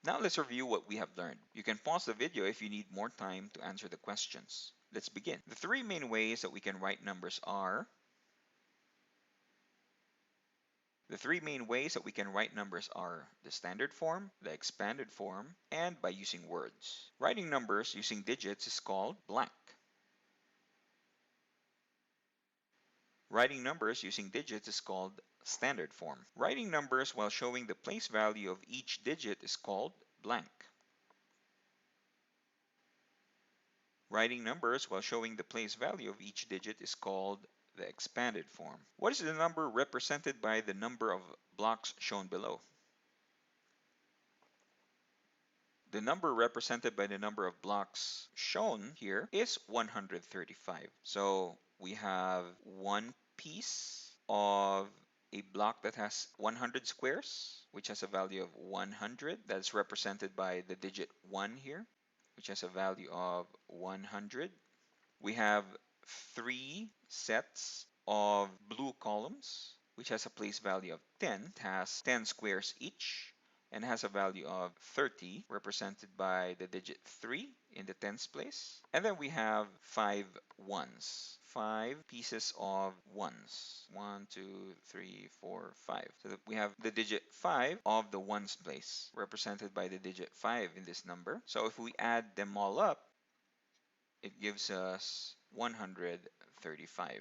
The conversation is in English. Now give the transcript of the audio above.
Now let's review what we have learned. You can pause the video if you need more time to answer the questions. Let's begin. The three main ways that we can write numbers are the standard form, the expanded form, and by using words. Writing numbers using digits is called blank. Writing numbers using digits is called standard form. Writing numbers while showing the place value of each digit is called blank. Writing numbers while showing the place value of each digit is called the expanded form. What is the number represented by the number of blocks shown below? The number represented by the number of blocks shown here is 135. So we have one piece of a block that has 100 squares, which has a value of 100. That's represented by the digit 1 here, which has a value of 100. We have three sets of blue columns, which has a place value of 10. It has 10 squares each and has a value of 30, represented by the digit 3 in the tens place. And then we have 5 ones. 5 pieces of ones. 1, 2, 3, 4, 5. So that we have the digit 5 of the ones place, represented by the digit 5 in this number. So if we add them all up, it gives us 135.